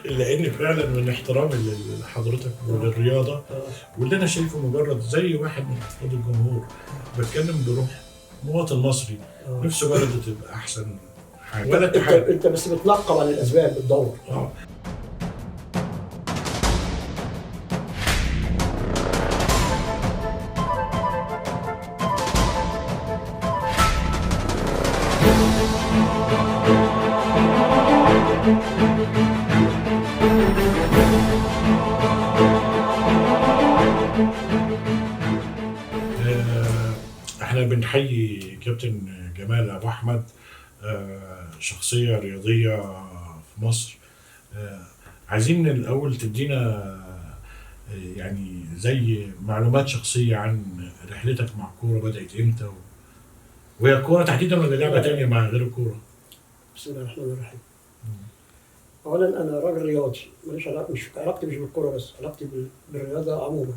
لان فعلا من احترامي لحضرتك وللرياضه، واللي انا شايفه مجرد زي واحد من افراد الجمهور بتكلم بروح مواطن مصري نفسه بلده تبقى احسن حاجه. انت انت بس بتنقب عن الاسباب، بتدور. اه احنا بنحيي كابتن جمال ابو احمد، شخصيه رياضيه في مصر. عايزين الاول تدينا يعني زي معلومات شخصيه عن رحلتك مع الكوره، بدات امتى وهي الكوره تحديدا ولا لعبه تانية مع غير الكوره؟ بسم الله الرحمن الرحيم. اولا انا راجل رياضي، ماليش علاقه، مش علاقتي مش بالكوره بس، علاقتي بالرياضه عموما.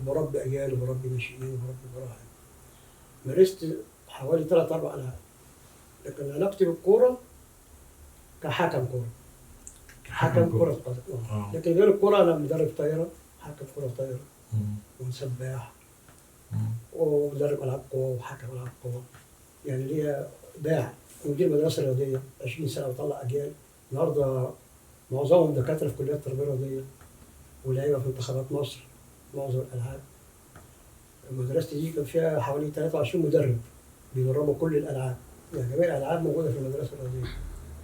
وبربي اجيال وبربي ناشئين وبربي مراحل. مارست حوالي 3 4 العاب، لكن علاقتي بالكوره كحكم كوره، حكم كره قدم. لكن غير الكوره انا مدرب طايره، حكم كره طايره وسباح ومدرب العاب قوه وحكم العاب قوه. يعني ليا باع مدير مدرسه رياضيه 20 سنه وطلع اجيال النهارده معظمهم دكاتره في كليات التربيه الرياضيه ولاعيبه في منتخبات مصر معظم الالعاب. مدرستي دي كان فيها حوالي 23 مدرب بيدربوا كل الالعاب، يعني جميع الالعاب موجوده في المدرسه الرياضيه.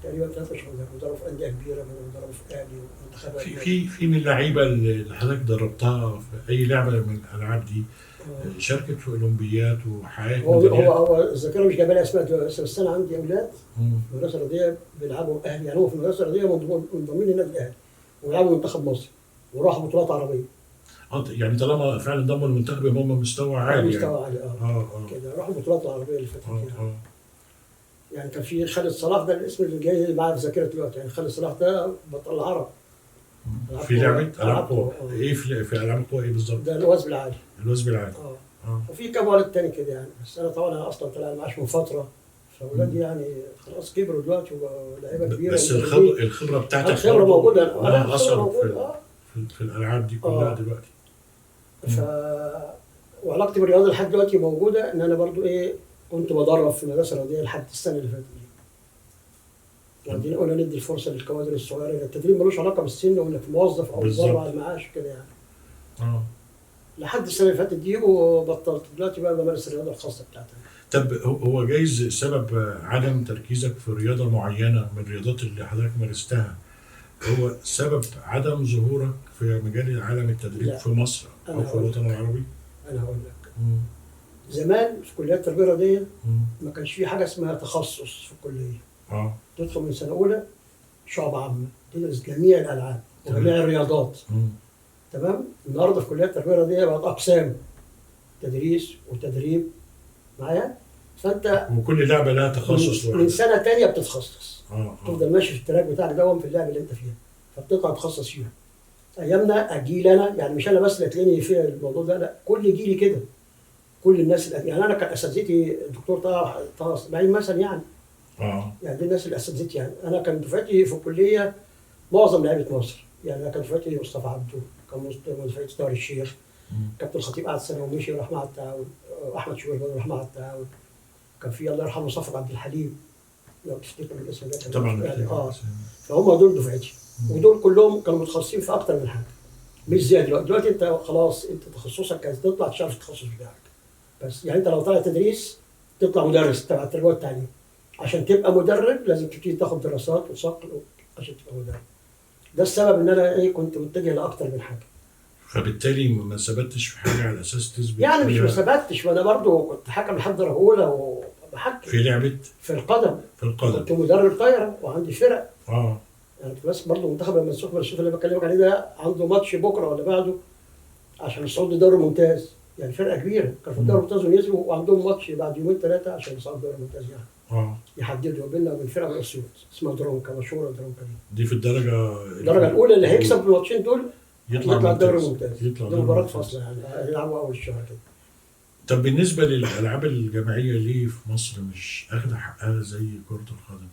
تقريبا 23 مدرب بيدربوا في انديه كبيره، بيدربوا في اهلي ومنتخبات. في من اللعيبه اللي حضرتك دربتها في اي لعبه من الالعاب دي شاركت في اولمبيات وحققت ميداليات؟ هو الذاكره مش جايبه لي اسماء، بس انا عندي اولاد في المدرسه الرياضيه بيلعبوا اهلي، يعني هو في المدرسه الرياضيه منضمين للنادي الاهلي وبيلعبوا منتخب مصر وراحوا بطولات عربيه. يعني طالما فعلا انضموا للمنتخب هم مستوى عالي، مستوى عالي كده راحوا البطولات العربيه اللي فاتت فيها. يعني كان في خالد صلاح، ده الاسم اللي جاي معايا في ذاكرتي دلوقتي، يعني خالد صلاح ده بطل العرب في لعبه العاب قوه. ايه في العاب القوه ايه بالظبط؟ ده الوثب العالي. الوثب العالي. وفي كام ولد تاني كده يعني، بس انا طبعا انا اصلا طلع المعاش من فتره، فاولادي يعني خلاص كبروا دلوقتي وبقوا لعيبه كبيره. بس الخبره بتاعتك الخبره موجوده، انا اثر في الالعاب دي كلها دلوقتي. وعلاقتي بالرياضه لحد دلوقتي موجوده، ان انا برضو كنت بدرب في المدرسه الرياضيه لحد السنه اللي فاتت دي. وبعدين قلنا ندي الفرصه للكوادر الصغيره، التدريب ملوش علاقه بالسن وانك موظف او بتدرب على المعاش كده يعني. لحد السنه اللي فاتت دي وبطلت، دلوقتي بقى بمارس الرياضه الخاصه بتاعتي. طب هو جايز سبب عدم تركيزك في رياضه معينه من الرياضات اللي حضرتك مارستها هو سبب عدم ظهورك في مجال عالم التدريب في مصر او في الوطن العربي؟ انا هقول لك. زمان في كليات التربيه الرياضيه ما كانش في حاجه اسمها تخصص في الكليه. تدخل من سنه اولى شعب عامه تدرس جميع الالعاب وجميع الرياضات. تمام. النهارده في كليات التربيه الرياضيه بقت اقسام تدريس وتدريب معايا، فانت وكل لعبه لها تخصص من سنه ثانيه بتتخصص. تفضل ماشي في التراك بتاعك دوم في اللعبه اللي انت فيها، فبتطلع تخصص فيها. ايامنا اجيل انا، يعني مش انا بس اللي هتلاقيني في الموضوع ده، لا كل جيلي كده، كل الناس يعني انا كان اساتذتي الدكتور طه اسماعيل مثلا يعني. يعني دي الناس اللي اساتذتي، يعني انا كان دفعتي في الكليه معظم لعيبه مصر، يعني انا كان دفعتي مصطفى عبده، كان دفعتي طاهر الشيخ، كابتن الخطيب قعد سنه ومشي وراح مع التعاون، احمد شوقي برضه راح مع التعاون، كان في الله يرحمه صفر عبد الحليم لو تفتكر الاسم ده طبعا يعني. فهم دول دفعتي، ودول كلهم كانوا متخصصين في اكتر من حاجه، مش زي دلوقتي انت خلاص انت تخصصك عايز تطلع تشتغل في التخصص بتاعك بس. يعني انت لو طالع تدريس تطلع مدرس تبع التربيه والتعليم، عشان تبقى مدرب لازم تبتدي تاخد دراسات وصقل عشان تبقى مدرب. ده السبب ان انا كنت متجه لاكتر من حاجه، فبالتالي ما ثبتش في حاجه على اساس تثبت يعني مش ما ثبتش، وانا برضه كنت حكم لحد درجه اولى وبحكم في لعبه في القدم. كنت مدرب طايره وعندي فرق. يعني بس برضه منتخب المنسوخ اللي بكلمك عليه ده عنده ماتش بكره ولا بعده عشان يصعدوا الدوري الممتاز، يعني فرقه كبيره كان في الدوري الممتاز ونزلوا وعندهم ماتش بعد يومين 3 عشان يصعدوا الدوري الممتاز يعني. يحددوا بيننا وبين فرقه من اسيوط اسمها درونكا، مشهوره درونكا دي في الدرجه الاولى، اللي هيكسب الماتشين دول يطلع الدوري الممتاز. يطلع دي مباراه فاصله يعني هيلعبوا اول الشهر كده. طب بالنسبه للالعاب الجماعيه ليه في مصر مش اخذ حقها زي كره القدم؟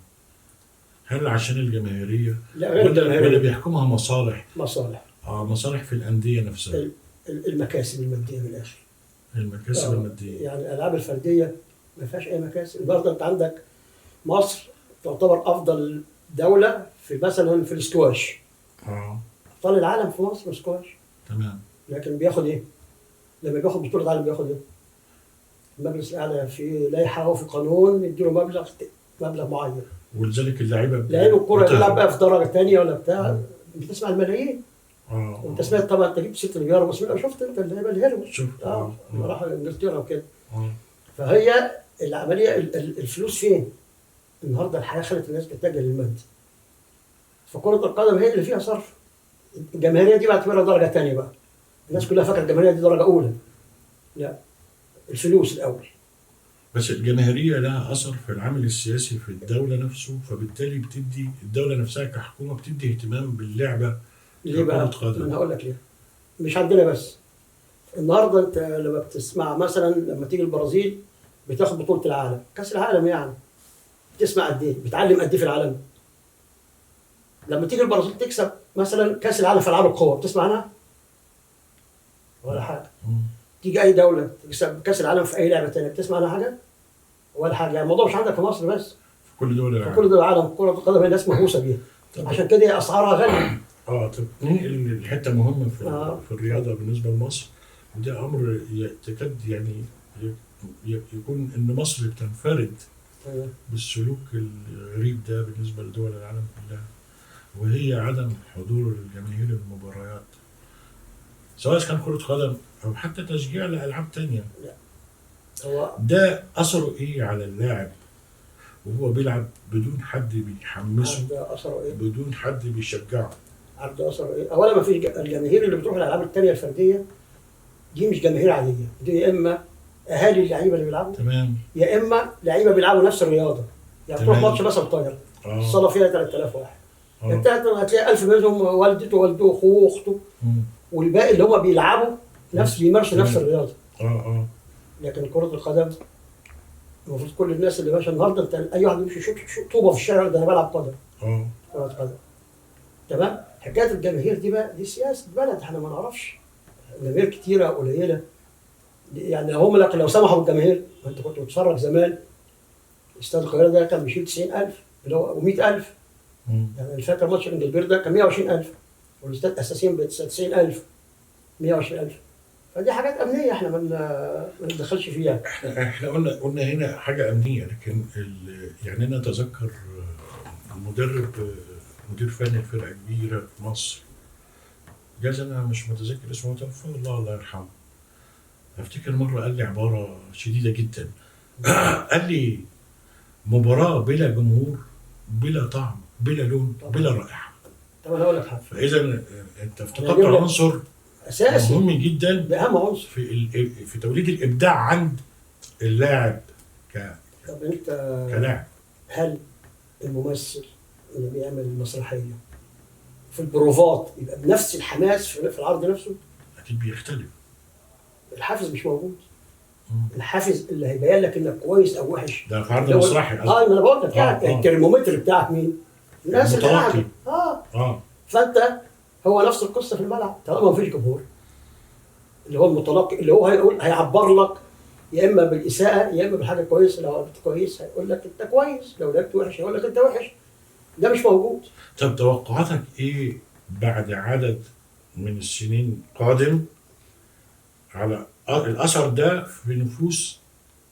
هل عشان الجماهيريه لا غير ولا الجماهيرية. بيحكمها مصالح؟ مصالح. مصالح في الانديه نفسها. المكاسب الماديه من الاخر. المكاسب الماديه. يعني الالعاب الفرديه ما فيهاش اي مكاسب. النهارده انت عندك مصر تعتبر افضل دوله في مثلا في الاسكواش. ابطال العالم في مصر اسكواش. تمام. لكن بياخد ايه؟ لما بياخد بطوله عالم بياخد ايه؟ المجلس الاعلى في لائحه وفي قانون يديله مبلغ معين. ولذلك اللعيبه لعيب الكوره بيلعب بقى في درجه ثانيه ولا بتاع بتسمع الملايين. انت سمعت طبعا، انت جبت ست مليار بس شفت انت اللعيبه اللي هربوا. شفت. لما راحوا انجلترا وكده. فهي العمليه الفلوس فين؟ النهارده الحياه خلت الناس تتجه للمادة. فكرة القدم هي اللي فيها صرف. الجماهيريه دي بعتبرها درجه ثانيه بقى. الناس كلها فاكره الجماهيريه دي درجه اولى. لا، الفلوس الاول. بس الجماهيريه لها اثر في العمل السياسي في الدوله نفسه، فبالتالي بتدي الدوله نفسها كحكومه بتدي اهتمام باللعبه. ليه بقى؟ انا هقول لك ليه. مش عندنا بس. النهارده انت لما بتسمع مثلا لما تيجي البرازيل بتاخد بطوله العالم، كاس العالم يعني. بتسمع قد ايه؟ بتعلم قد ايه في العالم؟ لما تيجي البرازيل تكسب مثلا كاس العالم في العاب القوه بتسمع عنها؟ ولا حاجه. تيجي اي دوله تكسب كاس العالم في اي لعبه ثانيه بتسمع عنها حاجه؟ ولا حاجه. يعني الموضوع مش عندك في مصر بس، في كل دول العالم. في كل دول العالم كره القدم الناس مهووسه بيها. عشان كده اسعارها غاليه. طب ننقل الحته مهمه في الرياضه بالنسبه لمصر، وده امر تكاد يعني يكون ان مصر بتنفرد بالسلوك الغريب ده بالنسبه لدول العالم كلها، وهي عدم حضور الجماهير المباريات، سواء كان كره قدم او حتى تشجيع لالعاب تانية. ده اثره ايه على اللاعب وهو بيلعب بدون حد بيحمسه؟ ده اثره ايه؟ بدون حد بيشجعه. عارف ده اثره ايه؟ اولا ما فيش الجماهير اللي بتروح الالعاب الثانيه الفرديه دي مش جماهير عاديه، دي يا اما اهالي اللعيبه اللي بيلعبوا، تمام، يا اما لعيبه بيلعبوا نفس الرياضه. يعني تروح ماتش مثلا طايره الصاله فيها 3000 واحد، انت هتلاقي 1000 منهم والدته والده واخوه واخته، والباقي اللي هم بيلعبوا بيمارسوا نفس الرياضه. لكن كره القدم المفروض كل الناس اللي ماشيه النهارده انت اي واحد يمشي يشوط طوبه في الشارع ده انا بلعب قدم. كره قدم. تمام؟ حكايه الجماهير دي بقى دي سياسه بلد احنا ما نعرفش. جماهير كتيره قليله. يعني هم لو سمحوا بالجماهير، انت كنت بتتفرج زمان استاد القاهره ده كان بيشيل 90,000 اللي هو و100,000. يعني انا فاكر ماتش انجلترا ده كان 120,000 والاستاد اساسيا ب 90,000 120,000. فدي حاجات امنيه احنا ما ندخلش فيها. احنا قلنا هنا حاجه امنيه، لكن يعني انا اتذكر مدير فني فرقه كبيره في مصر، جاز انا مش متذكر اسمه، توفى الله يرحمه. افتكر مره قال لي عباره شديده جدا قال لي مباراه بلا جمهور بلا طعم بلا لون بلا رائحه. طب انا هقول لك حاجه. فاذا انت افتقدت عنصر اساسي مهم جدا، ده اهم عنصر في توليد الابداع عند اللاعب طب انت كلاعب. هل الممثل اللي بيعمل مسرحيه في البروفات يبقى بنفس الحماس في العرض نفسه؟ اكيد بيختلف. الحافز مش موجود. الحافز اللي هيبين لك انك كويس او وحش ده في عرض مسرحي. ما انا بقول لك يعني الترمومتر بتاعك مين؟ الناس اللي قاعده. فانت هو نفس القصه في الملعب طالما ما فيش جمهور، اللي هو المتلقي اللي هو هيقول هيعبر لك يا اما بالاساءه يا اما بالحاجه كويسه. لو لعبت كويس هيقول لك انت كويس، لو لعبت وحش هيقول لك انت وحش. ده مش موجود. طب توقعاتك ايه بعد عدد من السنين قادم على الاثر ده في نفوس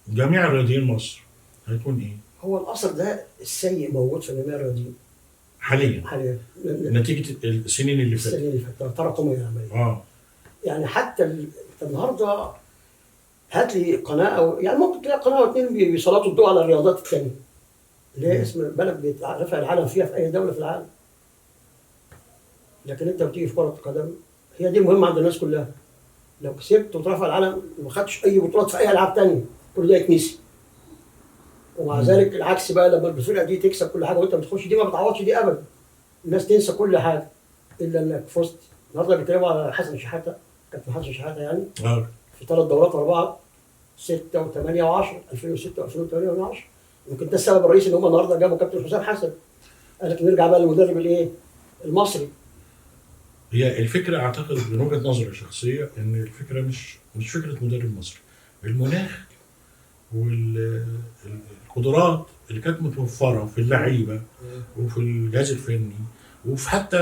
جميع رياضيين مصر؟ هيكون ايه؟ هو الاثر ده السيء موجود في جميع الرياضيين حاليا نتيجه السنين اللي فاتت تراكميه العمليه. يعني حتى النهارده هات لي قناه او يعني ممكن تلاقي قناه او اتنين بيسلطوا الضوء على الرياضات الثانيه اللي هي اسم بلد بيترفع العالم فيها في اي دوله في العالم. لكن انت بتيجي في كره القدم هي دي مهمه عند الناس كلها. لو كسبت وترفع العالم وما خدتش اي بطولات في اي العاب ثانيه كل ده يتنسي. ومع ذلك العكس بقى لما الفرقه دي تكسب كل حاجه وانت بتخش دي ما بتعوضش دي ابدا. الناس تنسى كل حاجه الا انك فزت. النهارده بيتكلموا على حسن شحاته، كابتن حسن شحاته يعني في 3 دورات 4 6 و8 و10 2006 و2008 و10. يمكن ده السبب الرئيسي ان هم النهارده جابوا كابتن حسام حسن قال لك نرجع بقى للمدرب الايه؟ المصري. هي الفكره اعتقد من وجهه نظري الشخصيه ان الفكره مش فكره مدرب مصري. المناخ والقدرات اللي كانت متوفره في اللعيبه وفي الجهاز الفني وفي حتى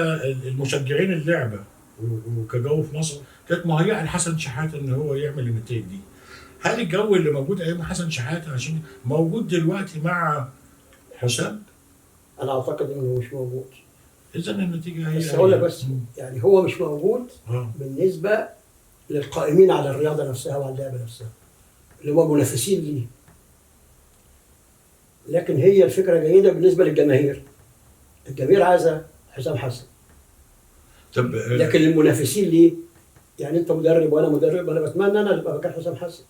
المشجعين اللعبه وكجو في مصر كانت مهيئه لحسن شحاته ان هو يعمل النتائج دي. هل الجو اللي موجود ايام حسن شحاته عشان موجود دلوقتي مع حسام؟ انا اعتقد انه مش موجود. اذا النتيجه هي بس هقول لك بس يعني هو مش موجود بالنسبه للقائمين على الرياضه نفسها وعلى اللعبه نفسها اللي هم منافسين ليه. لكن هي الفكره جيده بالنسبه للجماهير. الجماهير عايزه حسام حسن. طب لكن المنافسين ليه؟ يعني انت مدرب وانا مدرب، انا بتمنى انا ابقى مكان حسام حسن.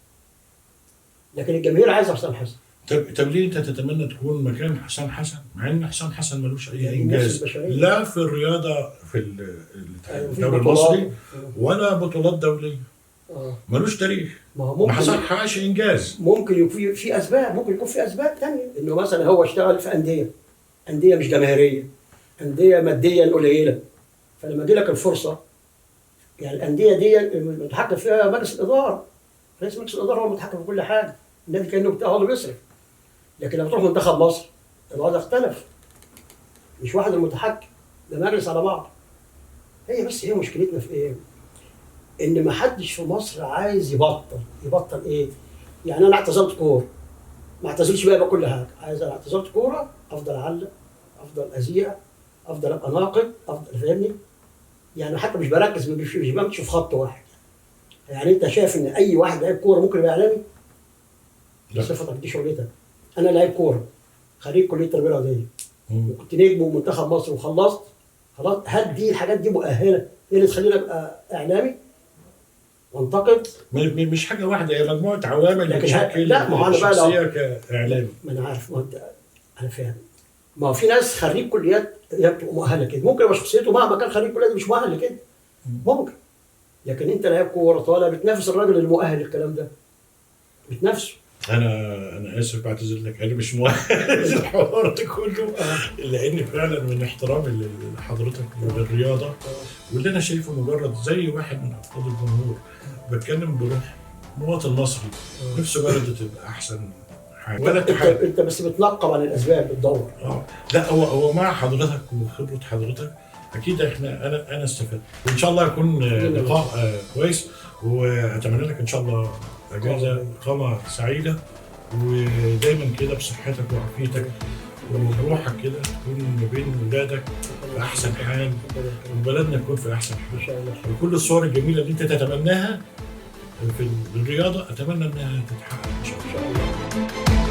لكن الجماهير عايزه حسام حسن. طب ليه انت تتمنى تكون مكان حسام حسن مع ان حسام حسن ملوش اي يعني انجاز لا في الرياضه في الدوري المصري ولا بطولات دوليه. ملوش تاريخ. ما هو ممكن ما حققش انجاز. ممكن يكون في اسباب، ممكن يكون في اسباب ثانيه انه مثلا هو اشتغل في انديه مش جماهيريه، انديه ماديا قليله. فلما جه لك الفرصه يعني الانديه دي المتحكم فيها مجلس الاداره. رئيس مجلس الاداره هو المتحكم في كل حاجه. النادي كانه بتاعه اللي بيصرف. لكن لما تروح منتخب مصر الوضع اختلف. مش واحد المتحكم، ده مجلس على بعض. هي مشكلتنا في ايه؟ ان ما حدش في مصر عايز يبطل ايه؟ يعني انا اعتزلت كوره. ما اعتزلش بقى بكل حاجه، عايز انا اعتزلت كوره افضل اعلق، افضل اذيع، افضل ابقى ناقد، افضل فاهمني؟ يعني حتى مش بركز، مش بمشي في خط واحد. يعني انت شايف ان اي واحد لعيب كوره ممكن يبقى اعلامي؟ لا. صفتك دي شغلتك. انا لعيب كوره خريج كليه التربيه الرياضيه وكنت نجم ومنتخب مصر وخلصت. خلاص هل دي الحاجات دي مؤهله هي اللي تخليني ابقى اعلامي وانتقد؟ مش حاجه واحده، هي مجموعه عوامل لكن لا، ما هو انا بقى شخصيه كاعلامي. ما انا عارف، ما انت انا فاهم. ما هو في ناس خريج كليات هي بتبقى مؤهله كده، ممكن يبقى شخصيته مهما كان خريج كليات مش مؤهل لكده. ممكن. لكن انت لاعب كوره طالع بتنافس الراجل المؤهل الكلام ده. بتنافسه. انا اسف بعتذر لك، انا مش مؤهل الحوار ده كله لان فعلا من احترامي لحضرتك وللرياضه واللي انا شايفه مجرد زي واحد من افراد الجمهور بتكلم بروح مواطن مصري نفسه بلده تبقى احسن حاجه. انت بس بتنقب عن الاسباب، بتدور. لا هو مع حضرتك وخبره حضرتك اكيد انا استفدت وان شاء الله يكون لقاء كويس واتمنى لك ان شاء الله اجازه اقامه سعيده ودايما كده بصحتك وعافيتك وروحك كده تكون ما بين ولادك في احسن حال وبلدنا تكون في احسن حال. ان شاء الله. وكل الصور الجميله اللي انت تتمناها في الرياضه اتمنى انها تتحقق ان شاء الله.